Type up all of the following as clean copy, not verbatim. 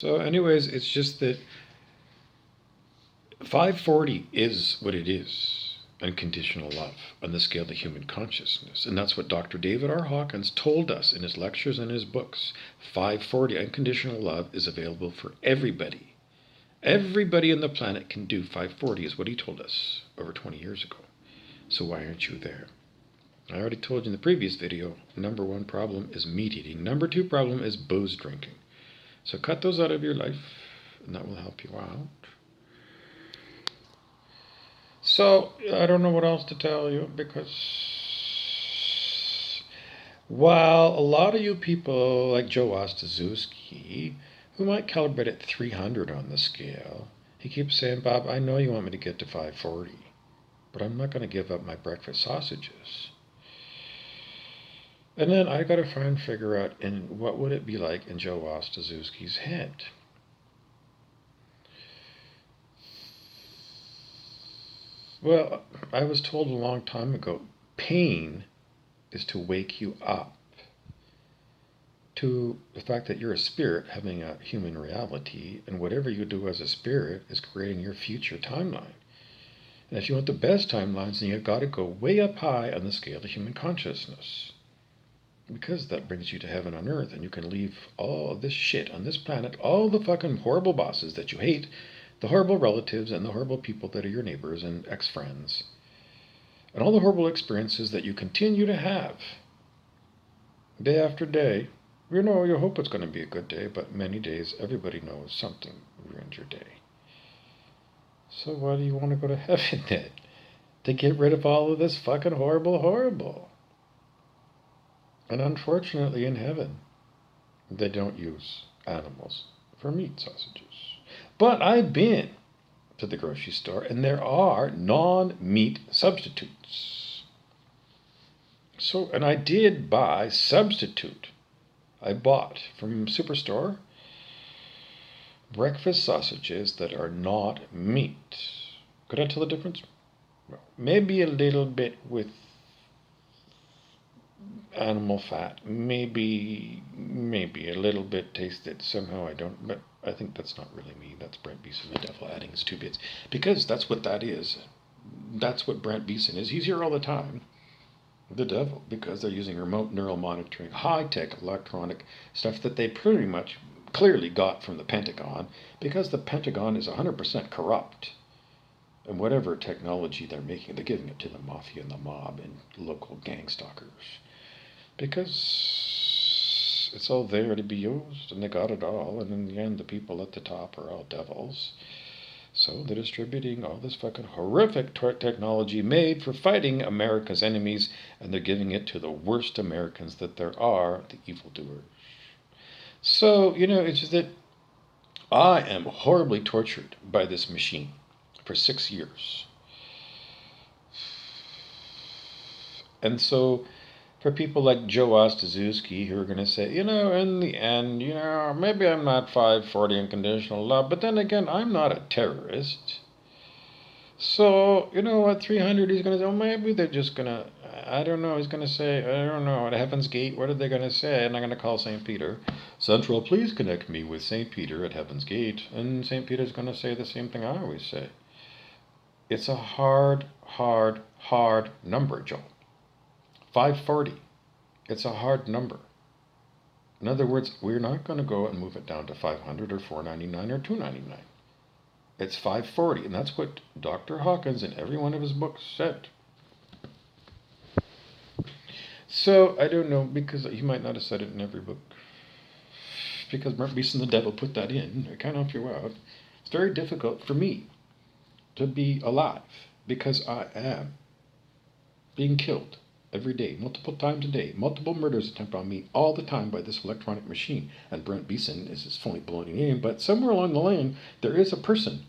So, anyways, it's just that 540 is what it is, unconditional love on the scale of human consciousness. And that's what Dr. David R. Hawkins told us in his lectures and his books. 540, unconditional love, is available for everybody. Everybody on the planet can do 540, is what he told us over 20 years ago. So why aren't you there? I already told you in the previous video, number one problem is meat eating. Number two problem is booze drinking. So cut those out of your life, and that will help you out. So I don't know what else to tell you, because while a lot of you people like Joe Ostaszewski, who might calibrate at 300 on the scale, he keeps saying, Bob, I know you want me to get to 540, but I'm not going to give up my breakfast sausages. And then I got to try and figure out what would it be like in Joe Ostaszewski's head. Well, I was told a long time ago, pain is to wake you up to the fact that you're a spirit having a human reality, and whatever you do as a spirit is creating your future timeline. And if you want the best timelines, then you've got to go way up high on the scale of human consciousness. Because that brings you to heaven on earth, and you can leave all of this shit on this planet, all the fucking horrible bosses that you hate, the horrible relatives and the horrible people that are your neighbors and ex-friends, and all the horrible experiences that you continue to have day after day. You know, you hope it's going to be a good day, but many days everybody knows something ruined your day. So why do you want to go to heaven then? To get rid of all of this fucking horrible. And unfortunately in heaven, they don't use animals for meat sausages. But I've been to the grocery store, and there are non-meat substitutes. So, and I did buy substitute. I bought from Superstore breakfast sausages that are not meat. Could I tell the difference? Well, maybe a little bit with animal fat, maybe a little bit tasted somehow. I don't, but I think that's not really me. That's Brent Beeson, the devil, adding his 2 bits, because that's what that is. That's what Brent Beeson is. He's here all the time, the devil, because they're using remote neural monitoring, high-tech electronic stuff that they pretty much clearly got from the Pentagon, because the Pentagon is 100% corrupt. And whatever technology they're making, they're giving it to the mafia and the mob and local gang stalkers, because it's all there to be used, and they got it all, and in the end the people at the top are all devils. So they're distributing all this fucking horrific technology made for fighting America's enemies, and they're giving it to the worst Americans that there are, the evildoers. So, it's just that I am horribly tortured by this machine for 6 years. And so for people like Joe Ostaszewski, who are going to say, in the end, maybe I'm not 540 unconditional love, but then again, I'm not a terrorist. So, at 300, he's going to say, maybe they're just going to, I don't know, he's going to say, I don't know, at Heaven's Gate, what are they going to say? And I'm going to call St. Peter. Central, please connect me with St. Peter at Heaven's Gate. And St. Peter's going to say the same thing I always say. It's a hard number, Joe. 540. It's a hard number. In other words, we're not going to go and move it down to 500 or 499 or 299. It's 540, and that's what Dr. Hawkins in every one of his books said. So, I don't know, because he might not have said it in every book, because Brent Beeson the devil put that in. I can't help you out. It's very difficult for me to be alive, because I am being killed every day, multiple times a day, multiple murders attempt on me all the time by this electronic machine. And Brent Beeson is his phony baloney name, but somewhere along the line, there is a person,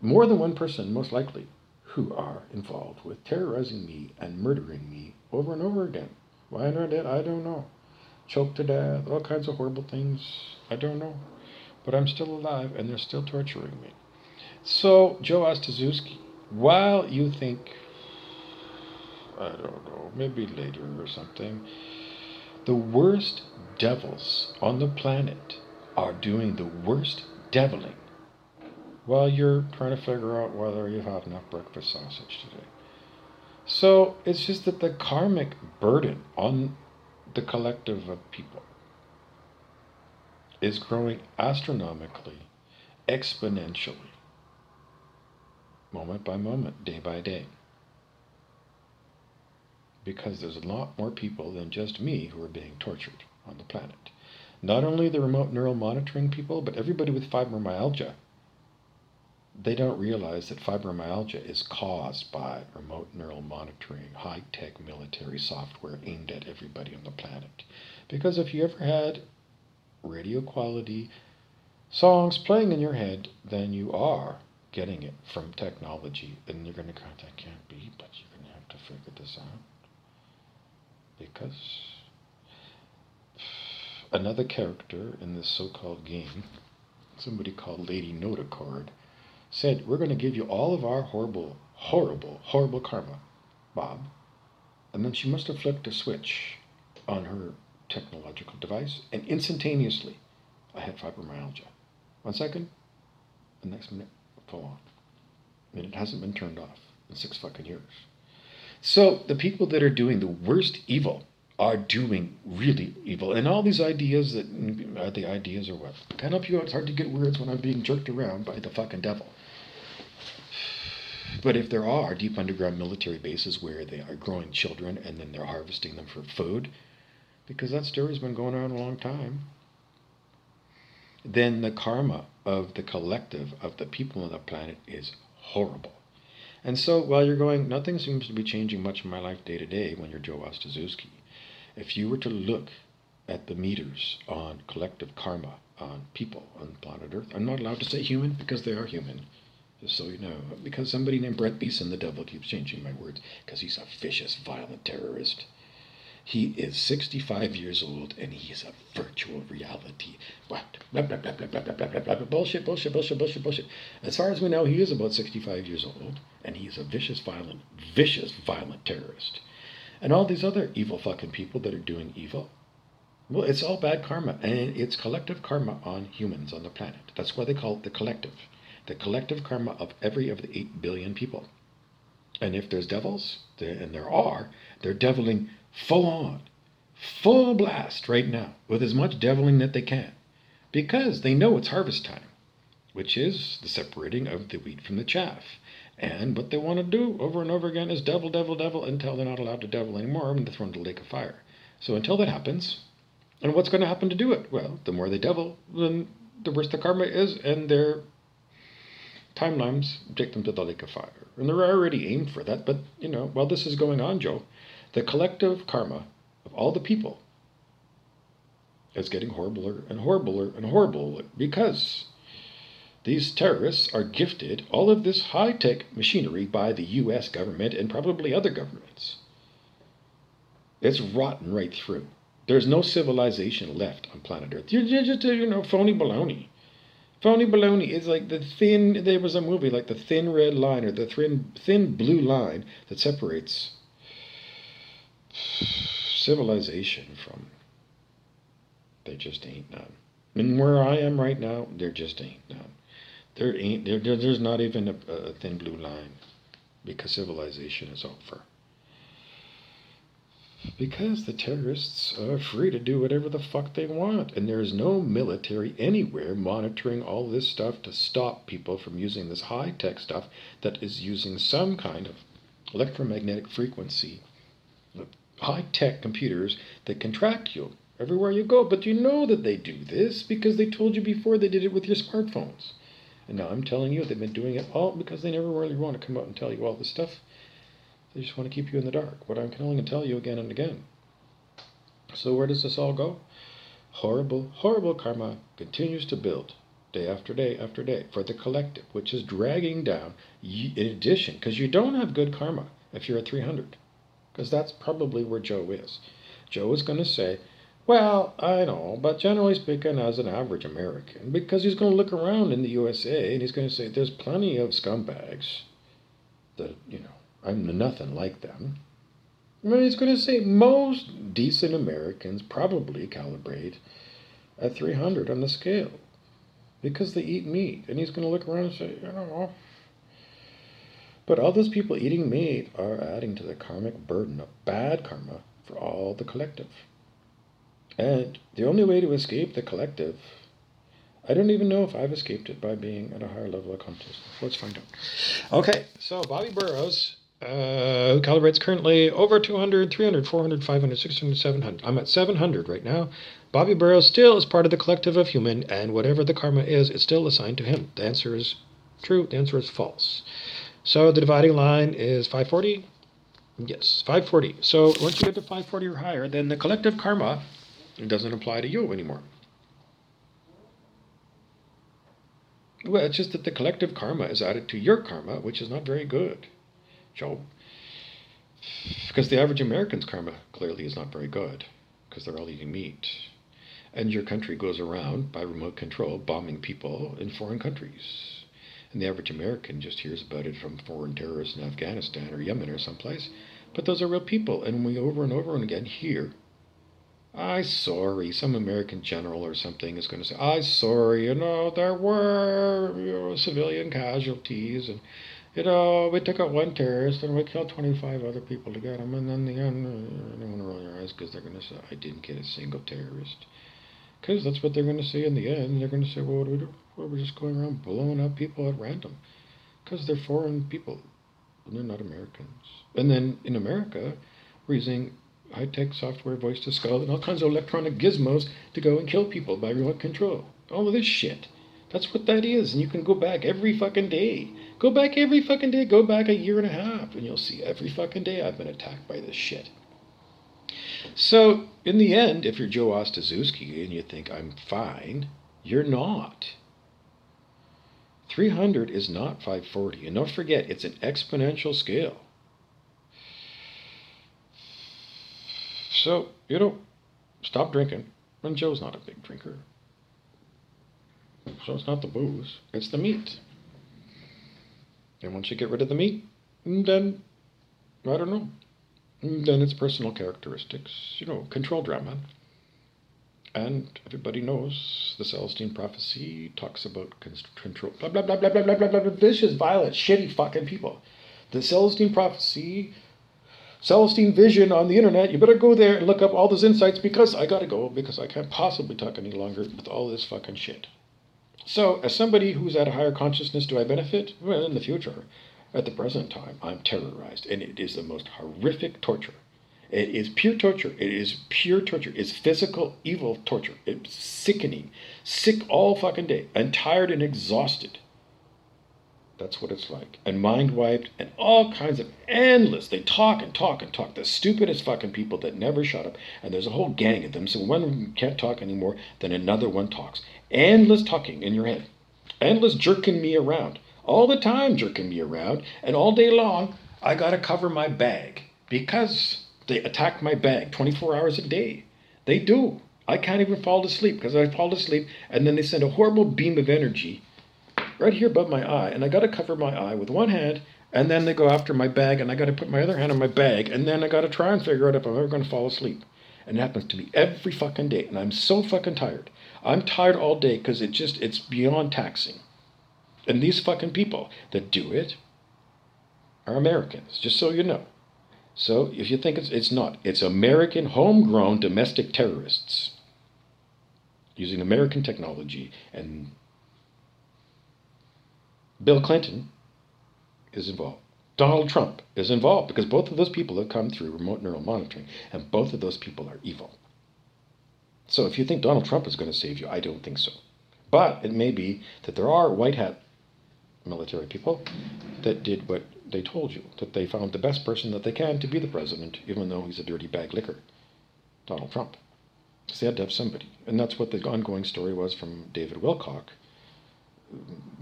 more than one person most likely, who are involved with terrorizing me and murdering me over and over again. Why they're dead, I don't know. Choked to death, all kinds of horrible things, I don't know. But I'm still alive, and they're still torturing me. So, Joe Ostaszewski, while you think, I don't know, maybe later or something, the worst devils on the planet are doing the worst deviling while you're trying to figure out whether you've had enough breakfast sausage today. So it's just that the karmic burden on the collective of people is growing astronomically, exponentially, moment by moment, day by day. Because there's a lot more people than just me who are being tortured on the planet. Not only the remote neural monitoring people, but everybody with fibromyalgia. They don't realize that fibromyalgia is caused by remote neural monitoring, high-tech military software aimed at everybody on the planet. Because if you ever had radio quality songs playing in your head, then you are getting it from technology. And you're going to go, that can't be, but you're going to have to figure this out. Because another character in this so-called game, somebody called Lady Notochord, said, we're going to give you all of our horrible, horrible, horrible karma, Bob. And then she must have flipped a switch on her technological device, and instantaneously, I had fibromyalgia. 1 second, the next minute, full on. And it hasn't been turned off in 6 fucking years. So the people that are doing the worst evil are doing really evil. And all these ideas that are the ideas or what? Can't help you out. It's hard to get words when I'm being jerked around by the fucking devil. But if there are deep underground military bases where they are growing children and then they're harvesting them for food, because that story's been going on a long time, then the karma of the collective of the people on the planet is horrible. And so while you're going, nothing seems to be changing much in my life day to day when you're Joe Ostaszewski. If you were to look at the meters on collective karma on people on planet Earth, I'm not allowed to say human because they are human, just so you know, because somebody named Brett Beeson, the devil, keeps changing my words because he's a vicious, violent terrorist. He is 65 years old and he is a virtual reality. What? Blah, blah, blah, blah, blah, blah, blah, blah, blah, bullshit, bullshit, bullshit, bullshit, bullshit. As far as we know, he is about 65 years old and he is a vicious, violent terrorist. And all these other evil fucking people that are doing evil, well, it's all bad karma, and it's collective karma on humans on the planet. That's why they call it the collective karma of every of the 8 billion people. And if there's devils, and there are, they're deviling full on, full blast right now, with as much deviling that they can, because they know it's harvest time, which is the separating of the wheat from the chaff. And what they want to do over and over again is devil, devil, devil, until they're not allowed to devil anymore and they're thrown into the lake of fire. So until that happens, and what's going to happen to do it? Well, the more they devil, then the worse the karma is, and their timelines take them to the lake of fire. And they're already aimed for that, but, while this is going on, Joe, the collective karma of all the people is getting horribler and horribler and horrible because these terrorists are gifted all of this high-tech machinery by the U.S. government and probably other governments. It's rotten right through. There's no civilization left on planet Earth. You're just, phony baloney. Phony baloney is like there was a movie like the thin red line or the thin blue line that separates civilization from, there just ain't none. And where I am right now, there just ain't none. There's not even a thin blue line because civilization is over. Because the terrorists are free to do whatever the fuck they want, and there's no military anywhere monitoring all this stuff to stop people from using this high-tech stuff that is using some kind of electromagnetic frequency, high-tech computers that can track you everywhere you go. But you know that they do this because they told you before they did it with your smartphones. And now I'm telling you they've been doing it all because they never really want to come out and tell you all this stuff. They just want to keep you in the dark. What I'm telling and tell you again and again. So where does this all go? Horrible, horrible karma continues to build day after day after day for the collective, which is dragging down in addition, because you don't have good karma if you're at 300, because that's probably where Joe is. Joe is going to say, well, I know, but generally speaking, as an average American, because he's going to look around in the USA and he's going to say, there's plenty of scumbags that, I'm nothing like them. I mean, he's going to say most decent Americans probably calibrate at 300 on the scale because they eat meat. And he's going to look around and say, I don't know. But all those people eating meat are adding to the karmic burden of bad karma for all the collective. And the only way to escape the collective, I don't even know if I've escaped it by being at a higher level of consciousness. Let's find out. Okay, so Bobby Burrows, who calibrates currently over 200, 300, 400, 500, 600, 700. I'm at 700 right now. Bobby Burrows still is part of the collective of human, and whatever the karma is, it's still assigned to him. The answer is true. The answer is false. So the dividing line is 540. Yes, 540. So once you get to 540 or higher, then the collective karma doesn't apply to you anymore. Well, it's just that the collective karma is added to your karma, which is not very good, Joe. Because the average American's karma clearly is not very good, because they're all eating meat. And your country goes around, by remote control, bombing people in foreign countries. And the average American just hears about it from foreign terrorists in Afghanistan or Yemen or someplace. But those are real people, and we over and over and again hear, some American general or something is going to say, sorry, there were, civilian casualties, and, we took out one terrorist and we killed 25 other people to get him, and then the end, they want to roll their eyes because they're going to say, I didn't get a single terrorist. Because that's what they're going to say in the end. They're going to say, well, what do we do? Well, we're just going around blowing up people at random. Because they're foreign people. And they're not Americans. And then in America, we're using high-tech software, voice to skull, and all kinds of electronic gizmos to go and kill people by remote control. All of this shit. That's what that is. And you can go back every fucking day. Go back every fucking day. Go back a year and a half. And you'll see every fucking day I've been attacked by this shit. So, in the end, if you're Joe Ostazuski and you think, I'm fine, you're not. 300 is not 540. And don't forget, it's an exponential scale. So, stop drinking. And Joe's not a big drinker. So it's not the booze, it's the meat. And once you get rid of the meat, then, I don't know. Then it's personal characteristics, control drama. And everybody knows the Celestine prophecy talks about control, blah, blah, blah, blah, blah, blah, blah, blah, vicious, violent, shitty fucking people. The Celestine prophecy, Celestine vision on the internet, you better go there and look up all those insights because I gotta go, because I can't possibly talk any longer with all this fucking shit. So, as somebody who's at a higher consciousness, do I benefit? Well, in the future. At the present time, I'm terrorized, and it is the most horrific torture. It is pure torture. It is pure torture. It's physical, evil torture. It's sickening. Sick all fucking day. And tired and exhausted. That's what it's like. And mind wiped, and all kinds of endless. They talk and talk and talk. The stupidest fucking people that never shut up. And there's a whole gang of them. So one can't talk anymore, then another one talks. Endless talking in your head. Endless jerking me around. All the time jerking me around, and all day long, I gotta cover my bag because they attack my bag 24 hours a day. They do. I can't even fall to sleep because I fall to sleep, and then they send a horrible beam of energy right here above my eye, and I gotta cover my eye with one hand, and then they go after my bag, and I gotta put my other hand on my bag, and then I gotta try and figure out if I'm ever gonna fall asleep. And it happens to me every fucking day, and I'm so fucking tired. I'm tired all day because it's beyond taxing. And these fucking people that do it are Americans, just so you know. So if you think it's not. It's American homegrown domestic terrorists using American technology. And Bill Clinton is involved. Donald Trump is involved because both of those people have come through remote neural monitoring, and both of those people are evil. So if you think Donald Trump is going to save you, I don't think so. But it may be that there are white hat military people that did what they told you, that they found the best person that they can to be the president, even though he's a dirty bag liquor, Donald Trump. So they had to have somebody. And that's what the ongoing story was from David Wilcock,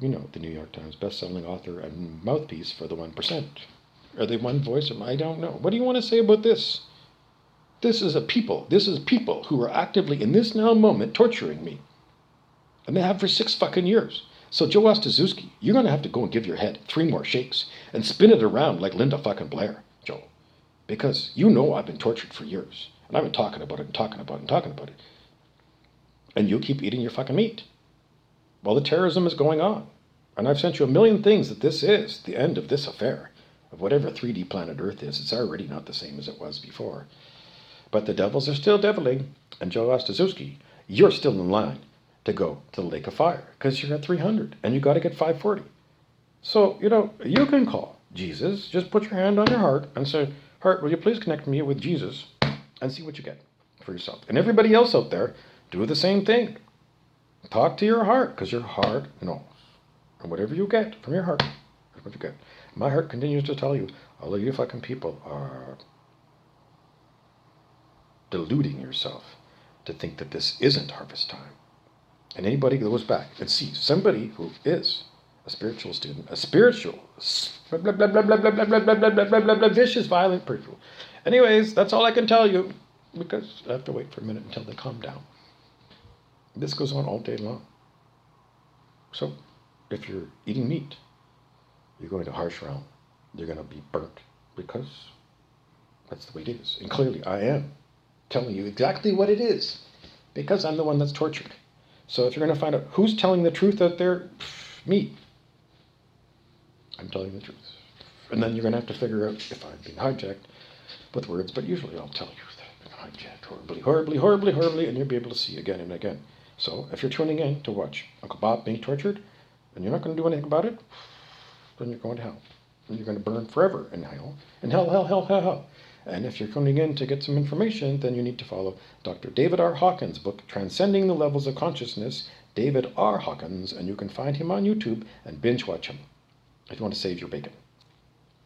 the New York Times best-selling author and mouthpiece for the 1%. Are they one voice? I don't know. What do you want to say about this? This is people who are actively in this now moment torturing me. And they have for 6 fucking years. So Joe Ostazuski, you're going to have to go and give your head 3 more shakes and spin it around like Linda fucking Blair, Joe. Because I've been tortured for years. And I've been talking about it and talking about it and talking about it. And you keep eating your fucking meat while the terrorism is going on. And I've sent you a million things that this is the end of this affair, of whatever 3D planet Earth is. It's already not the same as it was before. But the devils are still deviling. And Joe Ostaszewski, you're still in line to go to the lake of fire because you're at 300 and you got to get 540. So, you can call Jesus. Just put your hand on your heart and say, heart, will you please connect me with Jesus and see what you get for yourself. And everybody else out there, do the same thing. Talk to your heart because your heart knows. And whatever you get from your heart, that's what you get. My heart continues to tell you, all of you fucking people are deluding yourself to think that this isn't harvest time. And anybody goes back and sees somebody who is a spiritual student, a spiritual, blah, blah, blah, blah, blah, blah, blah, blah, blah, blah, blah, blah, blah, vicious, violent person. Anyways, that's all I can tell you because I have to wait for a minute until they calm down. This goes on all day long. So, if you're eating meat, you're going to harsh realm. You're going to be burnt because that's the way it is. And clearly, I am telling you exactly what it is because I'm the one that's tortured. So if you're going to find out who's telling the truth out there, me. I'm telling the truth. And then you're going to have to figure out if I'm being hijacked with words, but usually I'll tell you that I'm being hijacked horribly, horribly, horribly, horribly, and you'll be able to see again and again. So if you're tuning in to watch Uncle Bob being tortured, and you're not going to do anything about it, then you're going to hell. And you're going to burn forever in hell. And hell, hell, hell, hell, hell. And if you're tuning in to get some information, then you need to follow Dr. David R. Hawkins' book, Transcending the Levels of Consciousness, David R. Hawkins, and you can find him on YouTube and binge watch him if you want to save your bacon.